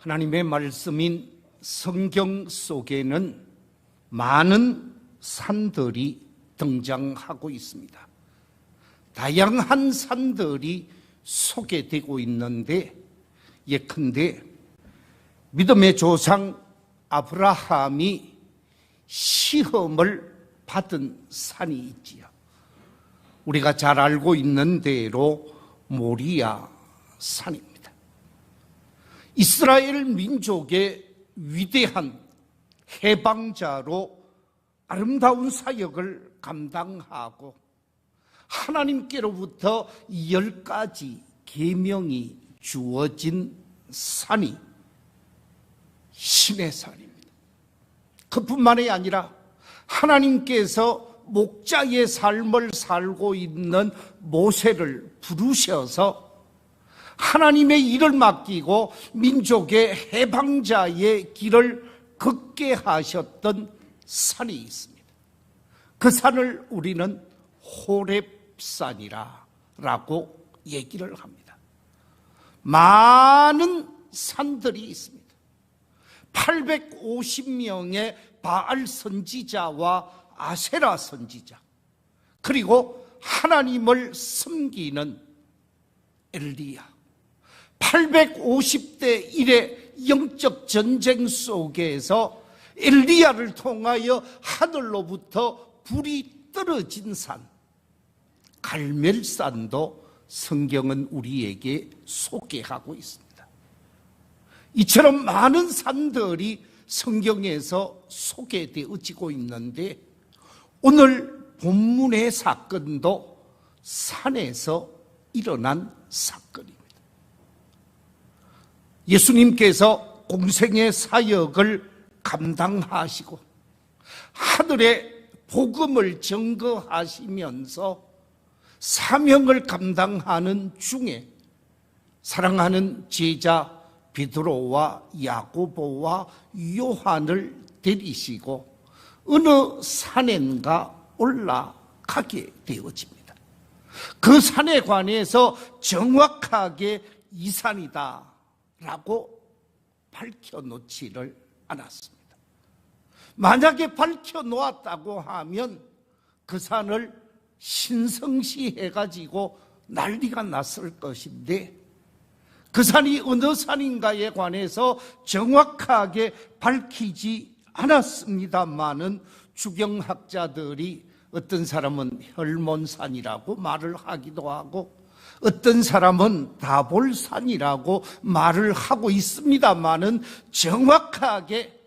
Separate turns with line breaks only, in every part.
하나님의 말씀인 성경 속에는 많은 산들이 등장하고 있습니다. 다양한 산들이 소개되고 있는데, 예컨대 믿음의 조상 아브라함이 시험을 받은 산이 있지요. 우리가 잘 알고 있는 대로 모리아 산입니다. 이스라엘 민족의 위대한 해방자로 아름다운 사역을 감당하고 하나님께로부터 10가지 계명이 주어진 산이 시내산입니다. 그뿐만이 아니라 하나님께서 목자의 삶을 살고 있는 모세를 부르셔서 하나님의 일을 맡기고 민족의 해방자의 길을 걷게 하셨던 산이 있습니다. 그 산을 우리는 호렙산이라고 얘기를 합니다. 많은 산들이 있습니다. 850명의 바알 선지자와 아세라 선지자, 그리고 하나님을 섬기는 엘리야, 850대 1의 영적 전쟁 속에서 엘리야를 통하여 하늘로부터 불이 떨어진 산, 갈멜산도 성경은 우리에게 소개하고 있습니다. 이처럼 많은 산들이 성경에서 소개되어지고 있는데, 오늘 본문의 사건도 산에서 일어난 사건입니다. 예수님께서 공생의 사역을 감당하시고 하늘의 복음을 증거하시면서 사명을 감당하는 중에 사랑하는 제자 베드로와 야고보와 요한을 데리시고 어느 산엔가 올라가게 되어집니다. 그 산에 관해서 정확하게 이 산이다 라고 밝혀놓지를 않았습니다. 만약에 밝혀놓았다고 하면 그 산을 신성시 해가지고 난리가 났을 것인데, 그 산이 어느 산인가에 관해서 정확하게 밝히지 않았습니다마는 주경학자들이 어떤 사람은 혈몬산이라고 말을 하기도 하고 어떤 사람은 다볼산이라고 말을 하고 있습니다마는 되게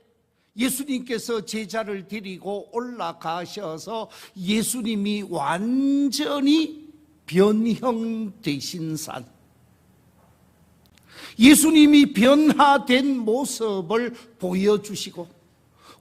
예수님께서 제자를 데리고 올라가셔서 예수님이 완전히 변형되신 산, 예수님이 변화된 모습을 보여주시고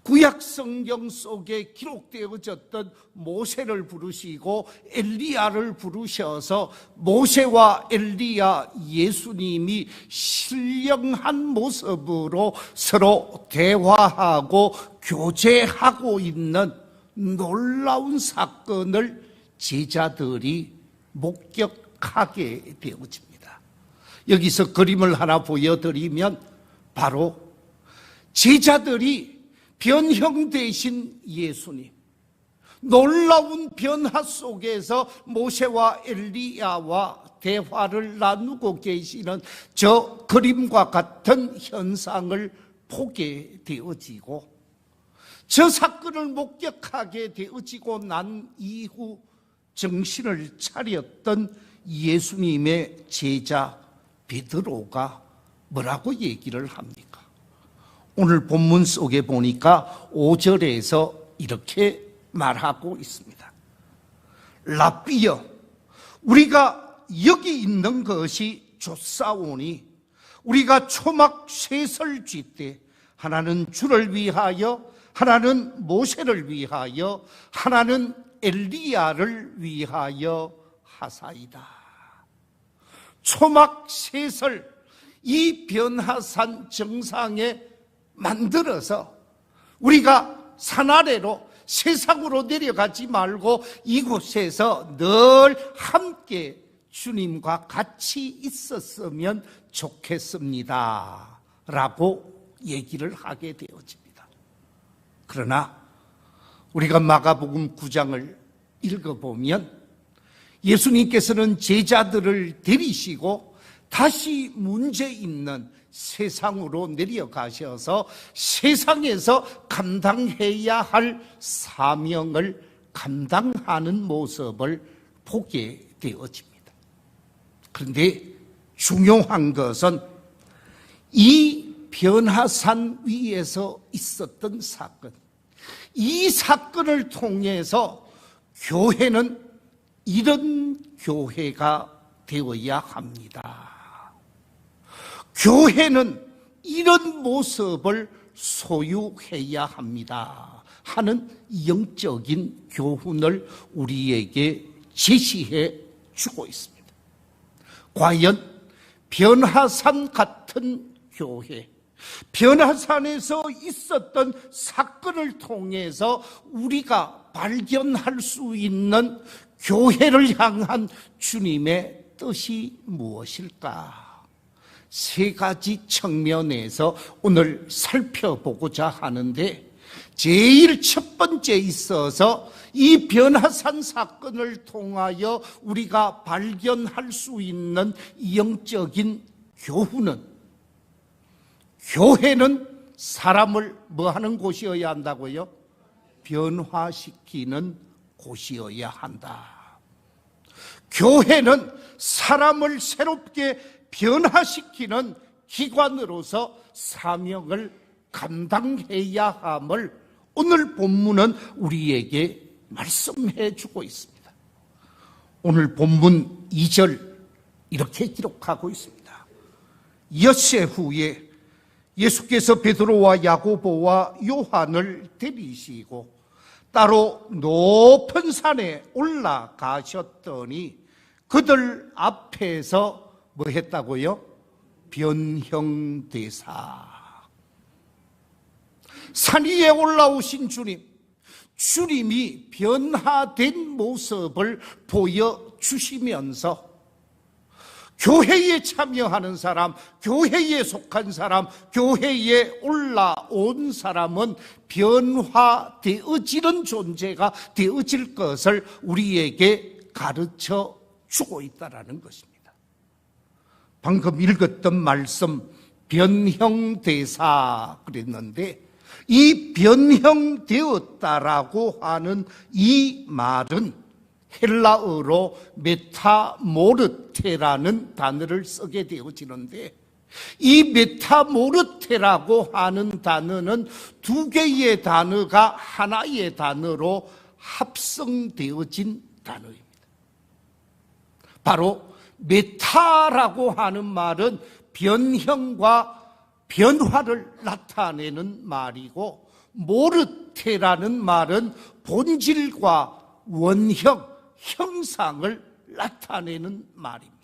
구약 성경 속에 기록되어졌던 모세를 부르시고 엘리야를 부르셔서 모세와 엘리야, 예수님이 신령한 모습으로 서로 대화하고 교제하고 있는 놀라운 사건을 제자들이 목격하게 되어집니다. 여기서 그림을 하나 보여드리면 바로 제자들이 변형되신 예수님, 놀라운 변화 속에서 모세와 엘리야와 대화를 나누고 계시는 저 그림과 같은 현상을 보게 되어지고, 저 사건을 목격하게 되어지고 난 이후 정신을 차렸던 예수님의 제자 베드로가 뭐라고 얘기를 합니까? 오늘 본문 속에 보니까 5절에서 이렇게 말하고 있습니다. 라삐여, 우리가 여기 있는 것이 좋사오니 우리가 초막 셋을 쥐때 하나는 주를 위하여, 하나는 모세를 위하여, 하나는 엘리야를 위하여 하사이다. 초막 셋을 이 변화산 정상에 만들어서 우리가 산 아래로 세상으로 내려가지 말고 이곳에서 늘 함께 주님과 같이 있었으면 좋겠습니다 라고 얘기를 하게 되어집니다. 그러나 우리가 마가복음 9장을 읽어보면 예수님께서는 제자들을 데리시고 다시 문제 있는 세상으로 내려가셔서 세상에서 감당해야 할 사명을 감당하는 모습을 보게 되어집니다. 그런데 중요한 것은 이 변화산 위에서 있었던 사건, 이 사건을 통해서 교회는 이런 교회가 되어야 합니다. 교회는 이런 모습을 소유해야 합니다 하는 영적인 교훈을 우리에게 제시해 주고 있습니다. 과연 변화산 같은 교회, 변화산에서 있었던 사건을 통해서 우리가 발견할 수 있는 교회를 향한 주님의 뜻이 무엇일까? 세 가지 측면에서 오늘 살펴보고자 하는데, 제일 첫 번째 있어서 이 변화산 사건을 통하여 우리가 발견할 수 있는 영적인 교훈은, 교회는 사람을 뭐 하는 곳이어야 한다고요? 변화시키는 곳이어야 한다. 교회는 사람을 새롭게 변화시키는 기관으로서 사명을 감당해야 함을 오늘 본문은 우리에게 말씀해 주고 있습니다. 오늘 본문 2절 이렇게 기록하고 있습니다. 엿새 후에 예수께서 베드로와 야고보와 요한을 데리시고 따로 높은 산에 올라가셨더니 그들 앞에서 뭐 했다고요? 변형되사. 산 위에 올라오신 주님이 변화된 모습을 보여주시면서 교회에 참여하는 사람, 교회에 속한 사람, 교회에 올라온 사람은 변화되어지는 존재가 되어질 것을 우리에게 가르쳐 주고 있다는 것입니다. 방금 읽었던 말씀 변형되사 그랬는데, 이 변형되었다라고 하는 이 말은 헬라어로 메타모르테라는 단어를 쓰게 되어지는데, 이 메타모르테라고 하는 단어는 두 개의 단어가 하나의 단어로 합성되어진 단어입니다. 바로 메타라고 하는 말은 변형과 변화를 나타내는 말이고, 모르테라는 말은 본질과 원형, 형상을 나타내는 말입니다.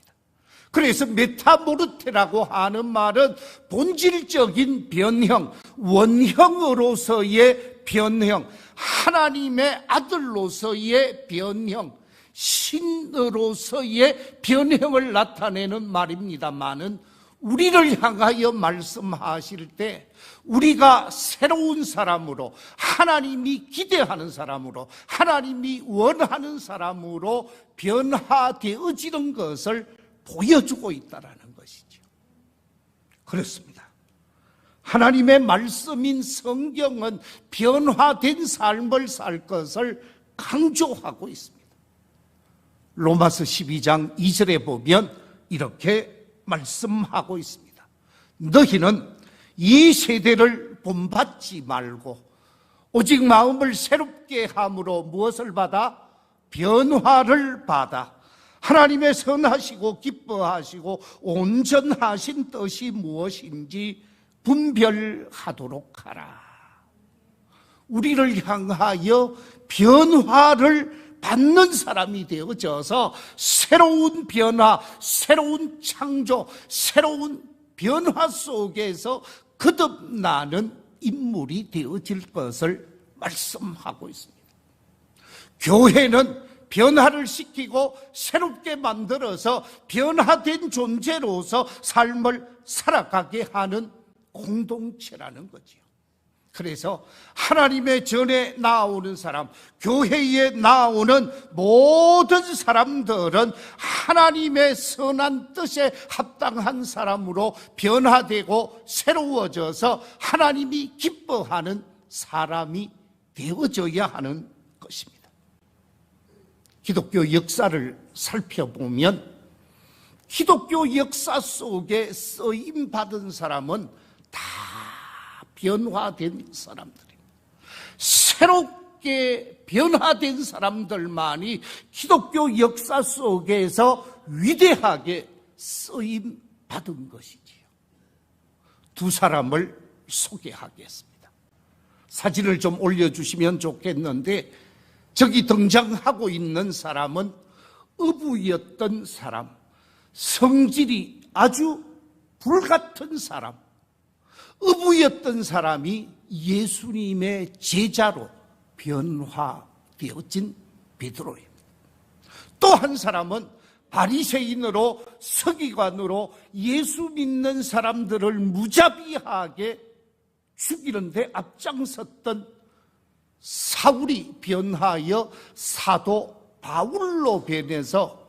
그래서 메타모르테라고 하는 말은 본질적인 변형, 원형으로서의 변형, 하나님의 아들로서의 변형, 신으로서의 변형을 나타내는 말입니다만은, 우리를 향하여 말씀하실 때 우리가 새로운 사람으로, 하나님이 기대하는 사람으로, 하나님이 원하는 사람으로 변화되어지는 것을 보여주고 있다는 것이죠. 그렇습니다. 하나님의 말씀인 성경은 변화된 삶을 살 것을 강조하고 있습니다. 로마서 12장 2절에 보면 이렇게 말씀하고 있습니다. 너희는 이 세대를 본받지 말고 오직 마음을 새롭게 함으로 무엇을 받아? 변화를 받아 하나님의 선하시고 기뻐하시고 온전하신 뜻이 무엇인지 분별하도록 하라. 우리를 향하여 변화를 받는 사람이 되어져서 새로운 변화, 새로운 창조, 새로운 변화 속에서 거듭나는 인물이 되어질 것을 말씀하고 있습니다. 교회는 변화를 시키고 새롭게 만들어서 변화된 존재로서 삶을 살아가게 하는 공동체라는 거지요. 그래서 하나님의 전에 나오는 사람, 교회에 나오는 모든 사람들은 하나님의 선한 뜻에 합당한 사람으로 변화되고 새로워져서 하나님이 기뻐하는 사람이 되어져야 하는 것입니다. 기독교 역사를 살펴보면 기독교 역사 속에 쓰임받은 사람은 다 변화된 사람들입니다. 새롭게 변화된 사람들만이 기독교 역사 속에서 위대하게 쓰임받은 것이지요. 두 사람을 소개하겠습니다. 사진을 좀 올려주시면 좋겠는데, 저기 등장하고 있는 사람은 어부였던 사람, 성질이 아주 불같은 사람, 어부였던 사람이 예수님의 제자로 변화되어진 베드로입니다. 또 한 사람은 바리새인으로 서기관으로 예수 믿는 사람들을 무자비하게 죽이는 데 앞장섰던 사울이 변하여 사도 바울로 변해서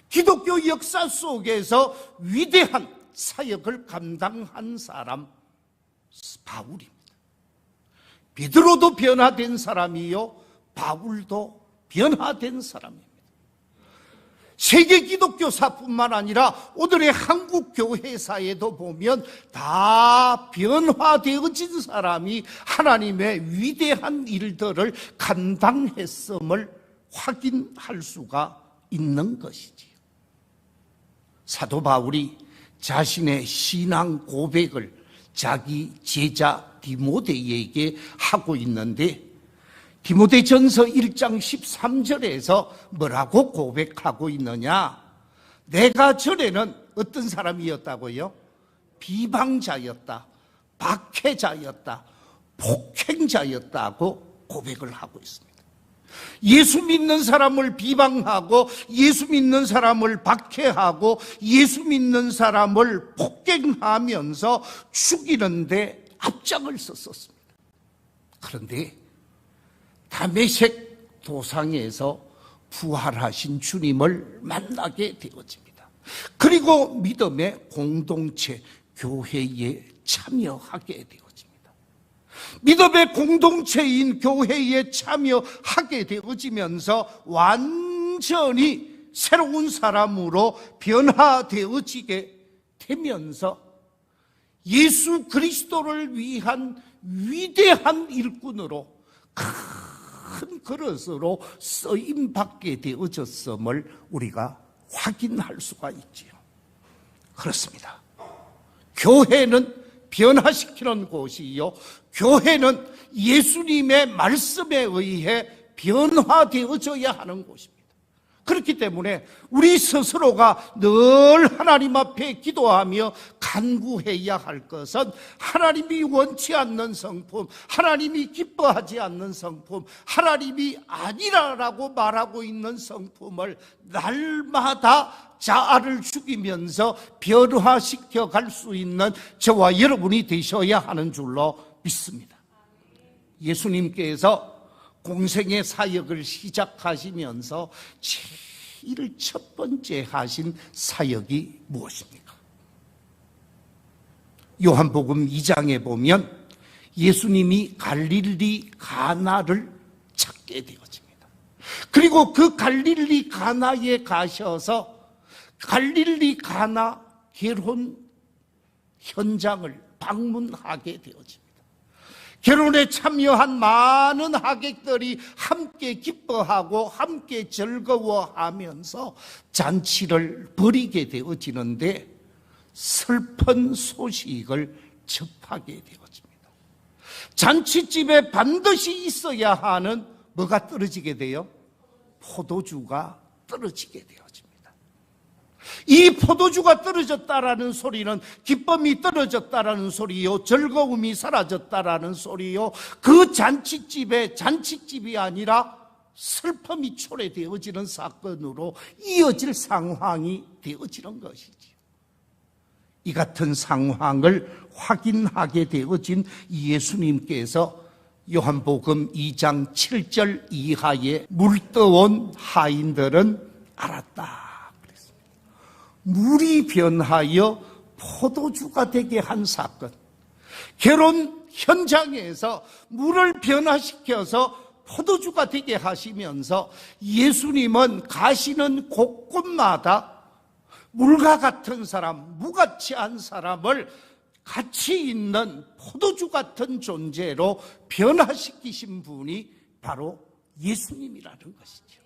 기독교 역사 속에서 위대한 사역을 감당한 사람 바울입니다. 베드로도 변화된 사람이요, 바울도 변화된 사람입니다. 세계 기독교사뿐만 아니라 오늘의 한국 교회사에도 보면 다 변화되어진 사람이 하나님의 위대한 일들을 감당했음을 확인할 수가 있는 것이지요. 사도 바울이 자신의 신앙 고백을 자기 제자 디모데에게 하고 있는데, 디모데전서 1장 13절에서 뭐라고 고백하고 있느냐? 내가 전에는 어떤 사람이었다고요? 비방자였다, 박해자였다, 폭행자였다고 고백을 하고 있습니다. 예수 믿는 사람을 비방하고 예수 믿는 사람을 박해하고 예수 믿는 사람을 폭행하면서 죽이는데 앞장을 섰었습니다. 그런데 다메섹 도상에서 부활하신 주님을 만나게 되어집니다. 그리고 믿음의 공동체, 교회에 참여하게 되어집니다. 믿음의 공동체인 교회에 참여하게 되어지면서 완전히 새로운 사람으로 변화되어지게 되면서 예수 그리스도를 위한 위대한 일꾼으로 큰 그릇으로 쓰임받게 되어졌음을 우리가 확인할 수가 있지요. 그렇습니다. 교회는 변화시키는 곳이요, 교회는 예수님의 말씀에 의해 변화되어져야 하는 곳입니다. 그렇기 때문에 우리 스스로가 늘 하나님 앞에 기도하며 간구해야 할 것은 하나님이 원치 않는 성품, 하나님이 기뻐하지 않는 성품, 하나님이 아니라라고 말하고 있는 성품을 날마다 자아를 죽이면서 변화시켜 갈 수 있는 저와 여러분이 되셔야 하는 줄로 믿습니다. 예수님께서 공생의 사역을 시작하시면서 제일 첫 번째 하신 사역이 무엇입니까? 요한복음 2장에 보면 예수님이 갈릴리 가나를 찾게 되어집니다. 그리고 그 갈릴리 가나에 가셔서 갈릴리 가나 결혼 현장을 방문하게 되어집니다. 결혼에 참여한 많은 하객들이 함께 기뻐하고 함께 즐거워하면서 잔치를 벌이게 되어지는데 슬픈 소식을 접하게 되어집니다. 잔치집에 반드시 있어야 하는 뭐가 떨어지게 돼요? 포도주가 떨어지게 되어집니다. 이 포도주가 떨어졌다라는 소리는 기쁨이 떨어졌다라는 소리요, 즐거움이 사라졌다라는 소리요, 그 잔치집이 아니라 슬픔이 초래되어지는 사건으로 이어질 상황이 되어지는 것이지요. 이 같은 상황을 확인하게 되어진 예수님께서 요한복음 2장 7절 이하에 물떠온 하인들은 알았다 그랬습니다. 물이 변하여 포도주가 되게 한 사건, 결혼 현장에서 물을 변화시켜서 포도주가 되게 하시면서 예수님은 가시는 곳곳마다 물과 같은 사람, 무가치한 사람을 가치 있는 포도주 같은 존재로 변화시키신 분이 바로 예수님이라는 것이죠.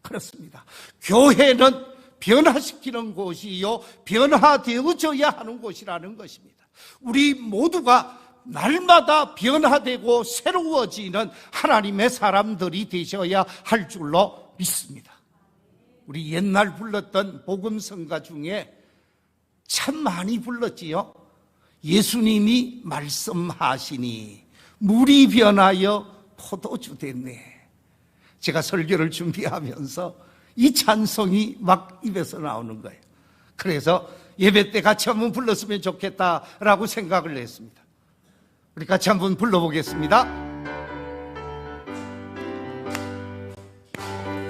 그렇습니다. 교회는 변화시키는 곳이요, 변화되어져야 하는 곳이라는 것입니다. 우리 모두가 날마다 변화되고 새로워지는 하나님의 사람들이 되셔야 할 줄로 믿습니다. 우리 옛날 불렀던 복음성가 중에 참 많이 불렀지요. 예수님이 말씀하시니 물이 변하여 포도주 됐네. 제가 설교를 준비하면서 이 찬송이 막 입에서 나오는 거예요. 그래서 예배 때 같이 한번 불렀으면 좋겠다라고 생각을 했습니다. 우리 같이 한번 불러보겠습니다.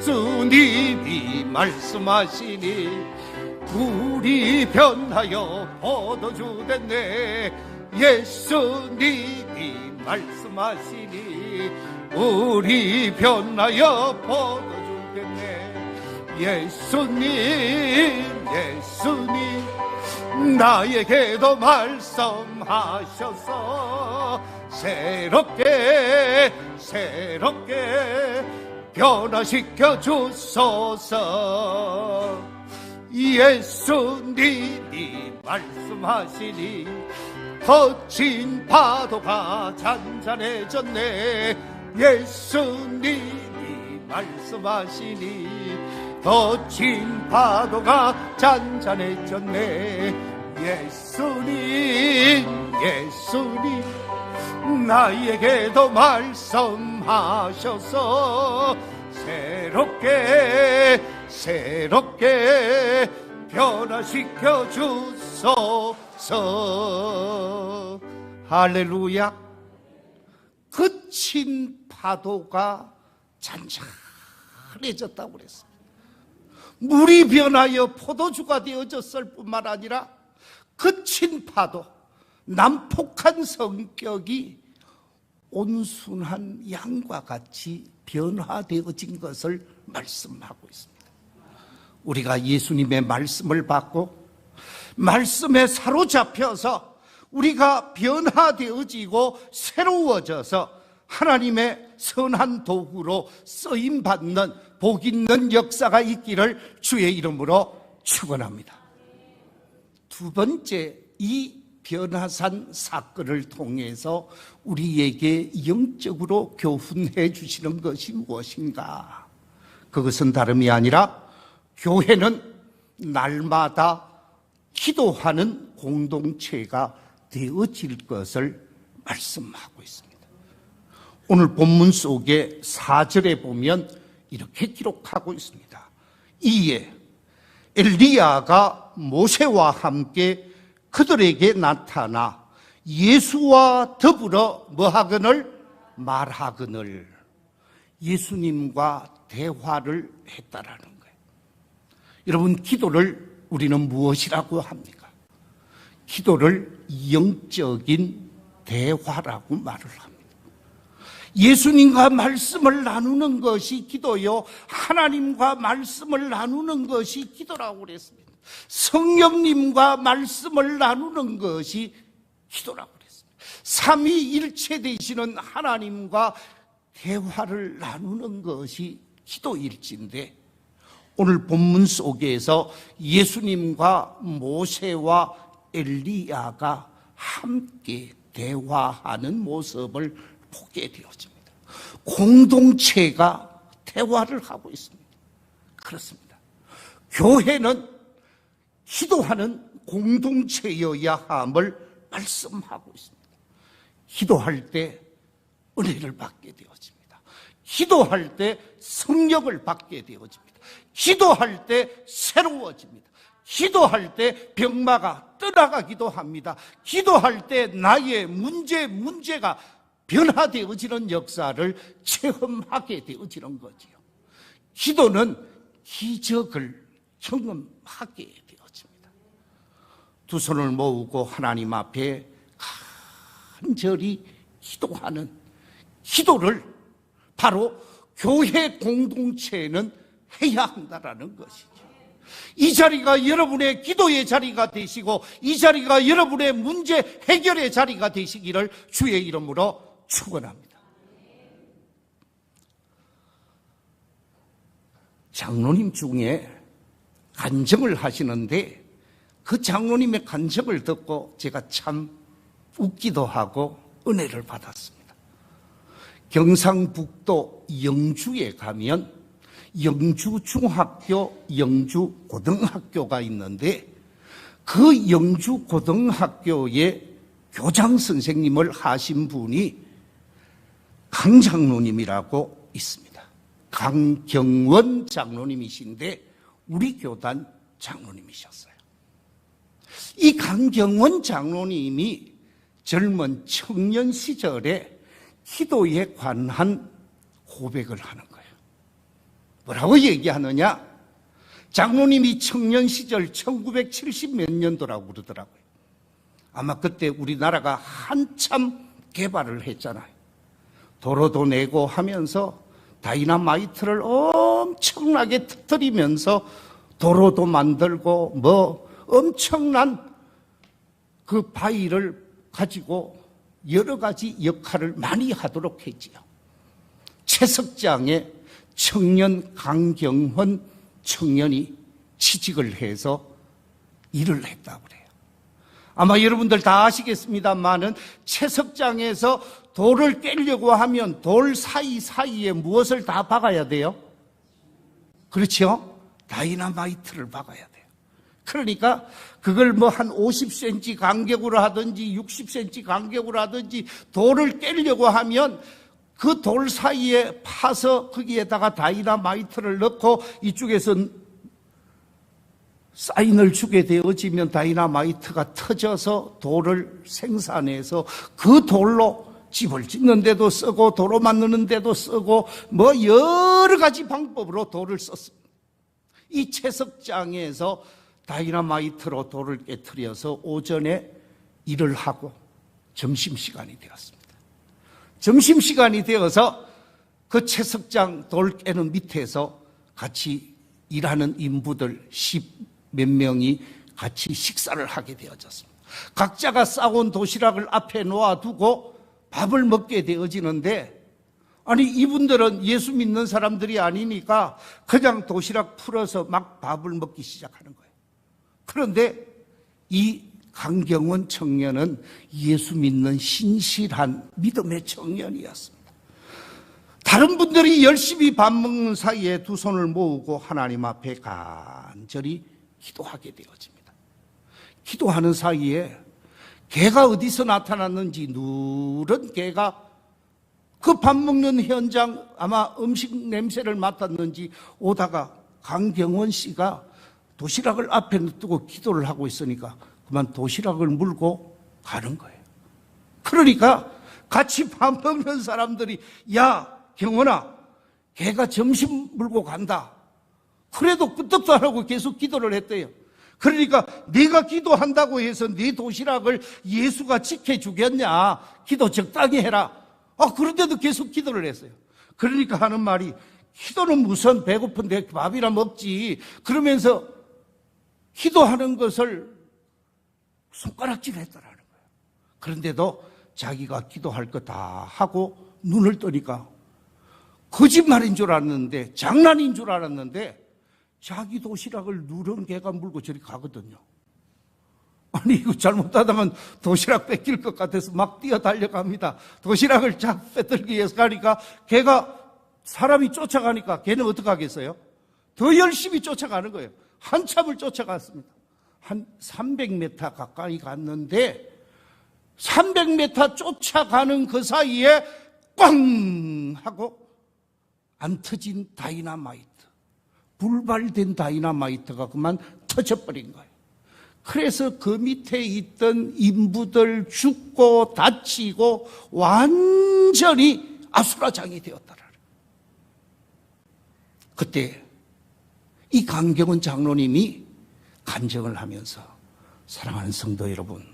주님이 말씀하시니 물이 변하여 포도주 됐네. 예수님이 말씀하시니 물이 변하여 포도주 됐네. 예수님 나에게도 말씀하셔서 새롭게 변화시켜 주소서. 예수님이 말씀하시니 거친 파도가 잔잔해졌네. 예수님이 말씀하시니 거친 파도가 잔잔해졌네. 예수님 나에게도 말씀하셔서 새롭게 변화시켜 주소서. 할렐루야. 거친 파도가 잔잔해졌다고 그랬습니다. 물이 변하여 포도주가 되어졌을 뿐만 아니라 거친 파도, 난폭한 성격이 온순한 양과 같이 변화되어진 것을 말씀하고 있습니다. 우리가 예수님의 말씀을 받고 말씀에 사로잡혀서 우리가 변화되어지고 새로워져서 하나님의 선한 도구로 쓰임받는 복 있는 역사가 있기를 주의 이름으로 축원합니다. 두 번째, 이 변화산 사건을 통해서 우리에게 영적으로 교훈해 주시는 것이 무엇인가? 그것은 다름이 아니라 교회는 날마다 기도하는 공동체가 되어질 것을 말씀하고 있습니다. 오늘 본문 속에 4절에 보면 이렇게 기록하고 있습니다. 이에 엘리야가 모세와 함께 그들에게 나타나 예수와 더불어 뭐하거늘? 말하거늘. 예수님과 대화를 했다라는 거예요. 여러분, 기도를 우리는 무엇이라고 합니까? 기도를 영적인 대화라고 말을 합니다. 예수님과 말씀을 나누는 것이 기도요, 하나님과 말씀을 나누는 것이 기도라고 그랬습니다. 성령님과 말씀을 나누는 것이 기도라고 그랬습니다. 삼위일체 되시는 하나님과 대화를 나누는 것이 기도일진데, 오늘 본문 속에서 예수님과 모세와 엘리야가 함께 대화하는 모습을 보게 되어집니다. 공동체가 대화를 하고 있습니다. 그렇습니다. 교회는 기도하는 공동체여야 함을 말씀하고 있습니다. 기도할 때 은혜를 받게 되어집니다. 기도할 때 성령을 받게 되어집니다. 기도할 때 새로워집니다. 기도할 때 병마가 떠나가기도 합니다. 기도할 때 나의 문제가 변화되어지는 역사를 체험하게 되어지는 거지요. 기도는 기적을 경험하게 되어집니다. 두 손을 모으고 하나님 앞에 간절히 기도하는 기도를 바로 교회 공동체는 해야 한다라는 것이죠. 이 자리가 여러분의 기도의 자리가 되시고 이 자리가 여러분의 문제 해결의 자리가 되시기를 주의 이름으로 축원합니다. 장로님 중에 간증을 하시는데 그 장로님의 간증을 듣고 제가 참 웃기도 하고 은혜를 받았습니다. 경상북도 영주에 가면 영주중학교, 영주고등학교가 있는데 그 영주고등학교의 교장 선생님을 하신 분이 강 장로님이라고 있습니다. 강경원 장로님이신데 우리 교단 장로님이셨어요. 이 강경원 장로님이 젊은 청년 시절에 기도에 관한 고백을 하는 거예요. 뭐라고 얘기하느냐? 장로님이 청년 시절 1970 몇 년도라고 그러더라고요. 아마 그때 우리나라가 한참 개발을 했잖아요. 도로도 내고 하면서 다이나마이트를 엄청나게 터뜨리면서 도로도 만들고 뭐 엄청난 그 바위를 가지고 여러 가지 역할을 많이 하도록 했지요. 채석장에 청년 강경헌 청년이 취직을 해서 일을 했다고 그래요. 아마 여러분들 다 아시겠습니다만은 채석장에서 돌을 깨려고 하면 돌 사이사이에 무엇을 다 박아야 돼요? 그렇죠? 다이나마이트를 박아야 돼요. 그러니까 그걸 뭐 한 50cm 간격으로 하든지 60cm 간격으로 하든지 돌을 깨려고 하면 그 돌 사이에 파서 거기에다가 다이나마이트를 넣고 이쪽에서 사인을 주게 되어지면 다이나마이트가 터져서 돌을 생산해서 그 돌로 집을 짓는 데도 쓰고 도로 만드는 데도 쓰고 뭐 여러 가지 방법으로 돌을 썼습니다. 이 채석장에서 다이나마이트로 돌을 깨트려서 오전에 일을 하고 점심시간이 되었습니다. 점심시간이 되어서 그 채석장 돌 깨는 밑에서 같이 일하는 인부들 10몇 명이 같이 식사를 하게 되어졌습니다. 각자가 싸온 도시락을 앞에 놓아두고 밥을 먹게 되어지는데 아니 이분들은 예수 믿는 사람들이 아니니까 그냥 도시락 풀어서 막 밥을 먹기 시작하는 거예요. 그런데 이 강경원 청년은 예수 믿는 신실한 믿음의 청년이었습니다. 다른 분들이 열심히 밥 먹는 사이에 두 손을 모으고 하나님 앞에 간절히 기도하게 되어집니다. 기도하는 사이에 개가 어디서 나타났는지 누런 개가 그 밥 먹는 현장 아마 음식 냄새를 맡았는지 오다가 강경원 씨가 도시락을 앞에 두고 기도를 하고 있으니까 그만 도시락을 물고 가는 거예요. 그러니까 같이 밥 먹는 사람들이 야 경원아 걔가 점심 물고 간다. 그래도 끄떡도 안 하고 계속 기도를 했대요. 그러니까 네가 기도한다고 해서 네 도시락을 예수가 지켜주겠냐. 기도 적당히 해라. 그런데도 계속 기도를 했어요. 그러니까 하는 말이 기도는 무슨 배고픈데 밥이나 먹지. 그러면서 기도하는 것을 손가락질 했다라는 거예요. 그런데도 자기가 기도할 거 다 하고 눈을 뜨니까 거짓말인 줄 알았는데 장난인 줄 알았는데 자기 도시락을 누런 개가 물고 저리 가거든요. 아니 이거 잘못하다면 도시락 뺏길 것 같아서 막 뛰어 달려갑니다. 도시락을 쫙 빼들기 위해서 가니까 걔가 사람이 쫓아가니까 걔는 어떻게 하겠어요? 더 열심히 쫓아가는 거예요. 한참을 쫓아갔습니다. 한 300m 가까이 갔는데 300m 쫓아가는 그 사이에 꽝 하고 안 터진 다이나마이트, 불발된 다이나마이트가 그만 터져버린 거예요. 그래서 그 밑에 있던 인부들 죽고 다치고 완전히 아수라장이 되었더라. 그때 이 강경원 장로님이 간증을 하면서, 사랑하는 성도 여러분,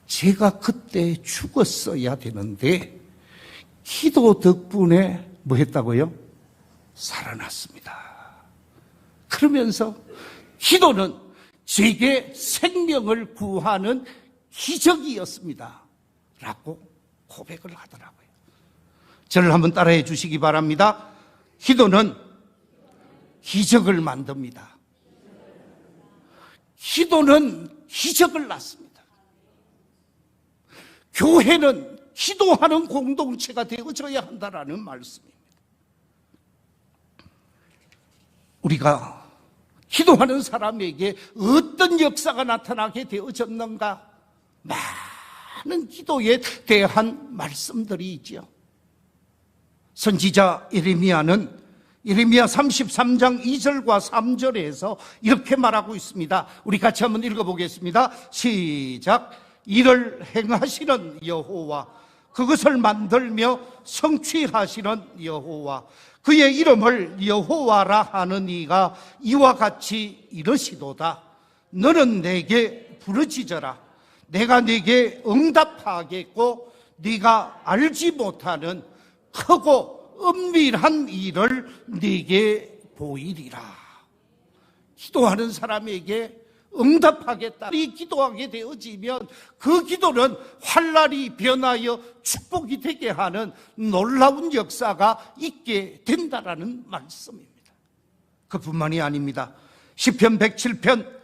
제가 그때 죽었어야 되는데 기도 덕분에 뭐 했다고요? 살아났습니다. 그러면서 기도는 제게 생명을 구하는 기적이었습니다 라고 고백을 하더라고요. 저를 한번 따라해 주시기 바랍니다. 기도는 기적을 만듭니다. 기도는 기적을 낳습니다. 교회는 기도하는 공동체가 되어져야 한다라는 말씀입니다. 우리가 기도하는 사람에게 어떤 역사가 나타나게 되어졌는가? 많은 기도에 대한 말씀들이 있죠. 선지자 예레미야는 예레미야 33장 2절과 3절에서 이렇게 말하고 있습니다. 우리 같이 한번 읽어보겠습니다. 시작. 이를 행하시는 여호와, 그것을 만들며 성취하시는 여호와, 그의 이름을 여호와라 하는 이가 이와 같이 이르시도다. 너는 내게 부르짖어라. 내가 네게 응답하겠고 네가 알지 못하는 크고 은밀한 일을 네게 보이리라. 기도하는 사람에게 응답하겠다. 이 기도하게 되어지면 그 기도는 환란이 변하여 축복이 되게 하는 놀라운 역사가 있게 된다라는 말씀입니다. 그뿐만이 아닙니다. 시편 107편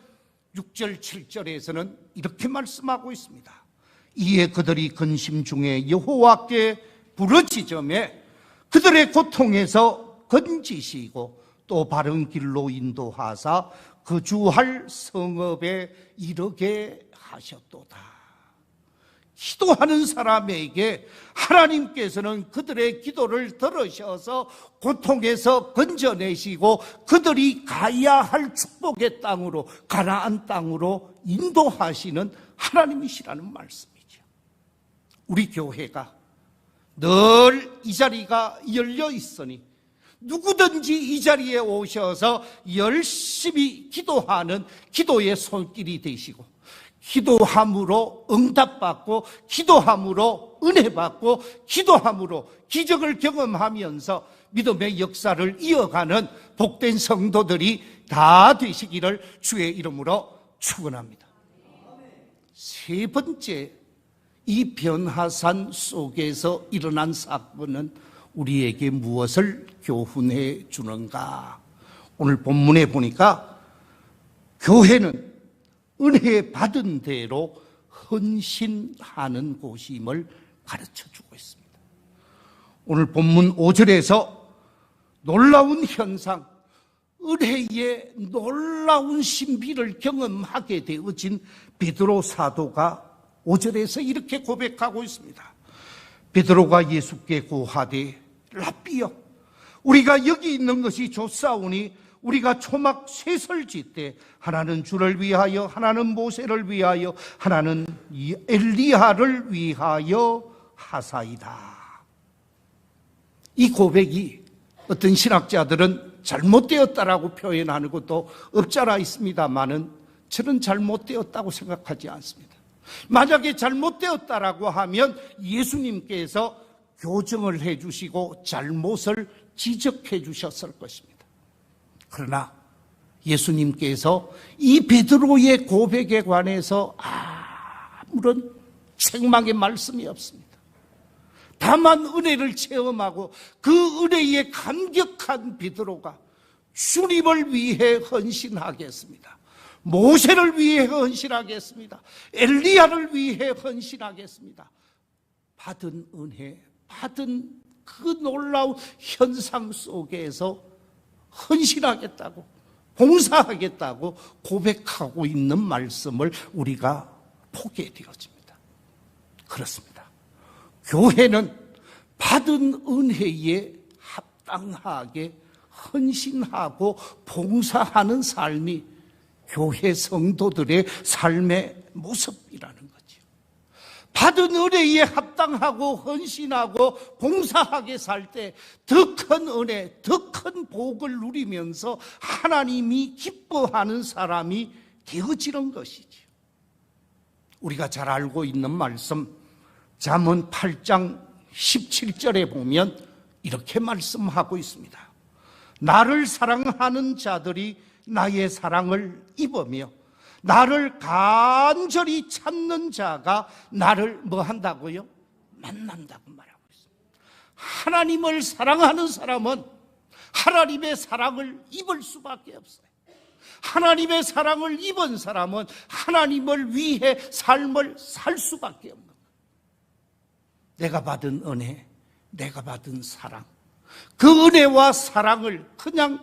6절 7절에서는 이렇게 말씀하고 있습니다. 이에 그들이 근심 중에 여호와께 부르짖으며 그들의 고통에서 건지시고 또 바른 길로 인도하사 거주할 성읍에 이르게 하셨도다. 기도하는 사람에게 하나님께서는 그들의 기도를 들으셔서 고통에서 건져내시고 그들이 가야 할 축복의 땅으로, 가나안 땅으로 인도하시는 하나님이시라는 말씀이죠. 우리 교회가 늘 이 자리가 열려 있으니 누구든지 이 자리에 오셔서 열심히 기도하는 기도의 손길이 되시고, 기도함으로 응답받고, 기도함으로 은혜받고, 기도함으로 기적을 경험하면서 믿음의 역사를 이어가는 복된 성도들이 다 되시기를 주의 이름으로 축원합니다. 세 번째, 이 변화산 속에서 일어난 사건은 우리에게 무엇을 교훈해 주는가? 오늘 본문에 보니까 교회는 은혜 받은 대로 헌신하는 곳임을 가르쳐 주고 있습니다. 오늘 본문 5절에서 놀라운 현상, 은혜의 놀라운 신비를 경험하게 되어진 베드로 사도가 5절에서 이렇게 고백하고 있습니다. 베드로가 예수께 고하되 랍비여, 우리가 여기 있는 것이 좋사오니 우리가 초막 셋을 짓되 하나는 주를 위하여, 하나는 모세를 위하여, 하나는 엘리야를 위하여 하사이다. 이 고백이 어떤 신학자들은 잘못되었다라고 표현하는 것도 없잖아 있습니다만은 저는 잘못되었다고 생각하지 않습니다. 만약에 잘못되었다라고 하면 예수님께서 교정을 해주시고 잘못을 지적해 주셨을 것입니다. 그러나 예수님께서 이 베드로의 고백에 관해서 아무런 책망의 말씀이 없습니다. 다만 은혜를 체험하고 그 은혜에 감격한 베드로가 주님을 위해 헌신하겠습니다. 모세를 위해 헌신하겠습니다. 엘리야를 위해 헌신하겠습니다. 받은 은혜, 받은 그 놀라운 현상 속에서 헌신하겠다고, 봉사하겠다고 고백하고 있는 말씀을 우리가 보게 되어집니다. 그렇습니다. 교회는 받은 은혜에 합당하게 헌신하고 봉사하는 삶이 교회 성도들의 삶의 모습이라는 거죠. 받은 은혜에 합당하고 헌신하고 봉사하게 살 때 더 큰 은혜, 더 큰 복을 누리면서 하나님이 기뻐하는 사람이 되어지는 것이죠. 우리가 잘 알고 있는 말씀, 잠언 8장 17절에 보면 이렇게 말씀하고 있습니다. 나를 사랑하는 자들이 나의 사랑을 입으며 나를 간절히 찾는 자가 나를 뭐 한다고요? 만난다고 말하고 있습니다. 하나님을 사랑하는 사람은 하나님의 사랑을 입을 수밖에 없어요. 하나님의 사랑을 입은 사람은 하나님을 위해 삶을 살 수밖에 없는 거예요. 내가 받은 은혜, 내가 받은 사랑, 그 은혜와 사랑을 그냥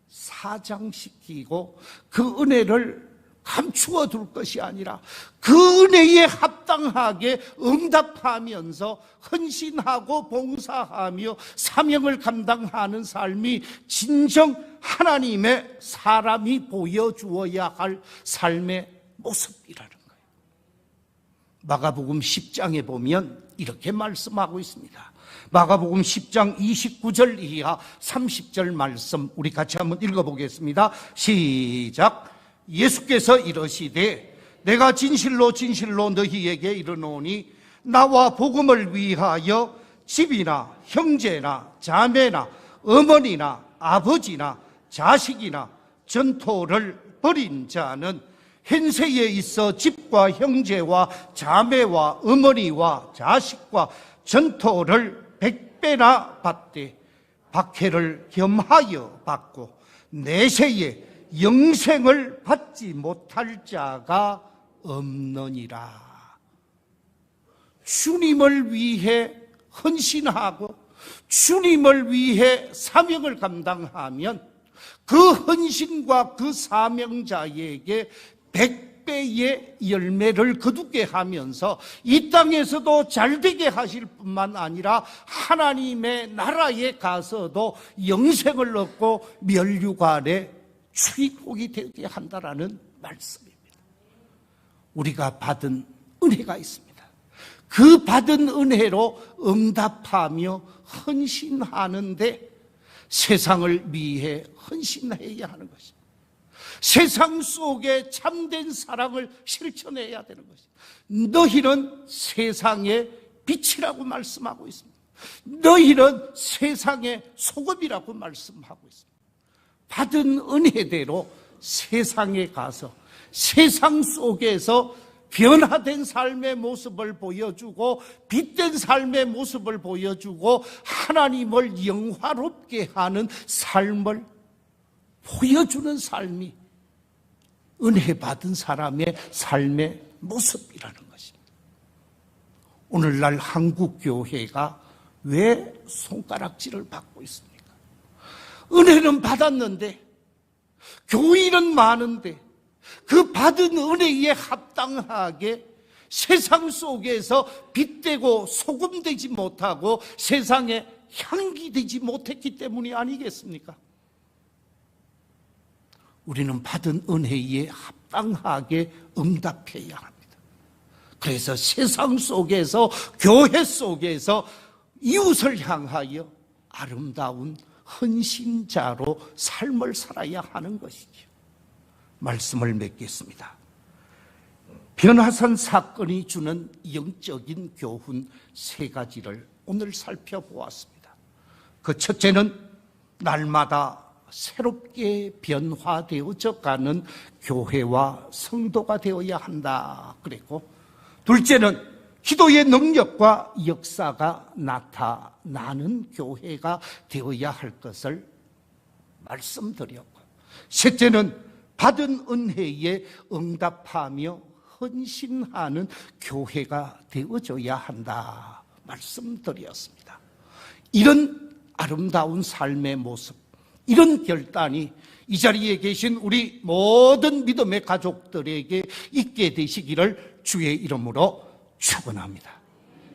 사장시키고 그 은혜를 감추어 둘 것이 아니라 그 은혜에 합당하게 응답하면서 헌신하고 봉사하며 사명을 감당하는 삶이 진정 하나님의 사람이 보여주어야 할 삶의 모습이라는 거예요. 마가복음 10장에 보면 이렇게 말씀하고 있습니다. 마가복음 10장 29절 이하 30절 말씀 우리 같이 한번 읽어보겠습니다. 시작. 예수께서 이르시되 내가 진실로 진실로 너희에게 이르노니 나와 복음을 위하여 집이나 형제나 자매나 어머니나 아버지나 자식이나 전토를 벌인 자는 현세에 있어 집과 형제와 자매와 어머니와 자식과 전토를 100배나 받되 박해를 겸하여 받고 내세에 영생을 받지 못할 자가 없느니라. 주님을 위해 헌신하고 주님을 위해 사명을 감당하면 그 헌신과 그 사명자에게 100배의 열매를 거두게 하면서 이 땅에서도 잘되게 하실 뿐만 아니라 하나님의 나라에 가서도 영생을 얻고 면류관에 출입국이 되게 한다라는 말씀입니다. 우리가 받은 은혜가 있습니다. 그 받은 은혜로 응답하며 헌신하는데 세상을 위해 헌신해야 하는 것입니다. 세상 속에 참된 사랑을 실천해야 되는 것입니다. 너희는 세상의 빛이라고 말씀하고 있습니다. 너희는 세상의 소금이라고 말씀하고 있습니다. 받은 은혜대로 세상에 가서 세상 속에서 변화된 삶의 모습을 보여주고 빛된 삶의 모습을 보여주고 하나님을 영화롭게 하는 삶을 보여주는 삶이 은혜 받은 사람의 삶의 모습이라는 것입니다. 오늘날 한국 교회가 왜 손가락질을 받고 있습니까? 은혜는 받았는데 교인은 많은데 그 받은 은혜에 합당하게 세상 속에서 빛되고 소금되지 못하고 세상에 향기 되지 못했기 때문이 아니겠습니까? 우리는 받은 은혜에 합당하게 응답해야 합니다. 그래서 세상 속에서 교회 속에서 이웃을 향하여 아름다운 헌신자로 삶을 살아야 하는 것이죠. 말씀을 맺겠습니다. 변화산 사건이 주는 영적인 교훈 3가지를 오늘 살펴보았습니다. 그 첫째는 날마다 새롭게 변화되어져 가는 교회와 성도가 되어야 한다 그랬고, 둘째는 기도의 능력과 역사가 나타나는 교회가 되어야 할 것을 말씀드렸고, 셋째는 받은 은혜에 응답하며 헌신하는 교회가 되어져야 한다 말씀드렸습니다. 이런 아름다운 삶의 모습, 이런 결단이 이 자리에 계신 우리 모든 믿음의 가족들에게 있게 되시기를 주의 이름으로 축원합니다.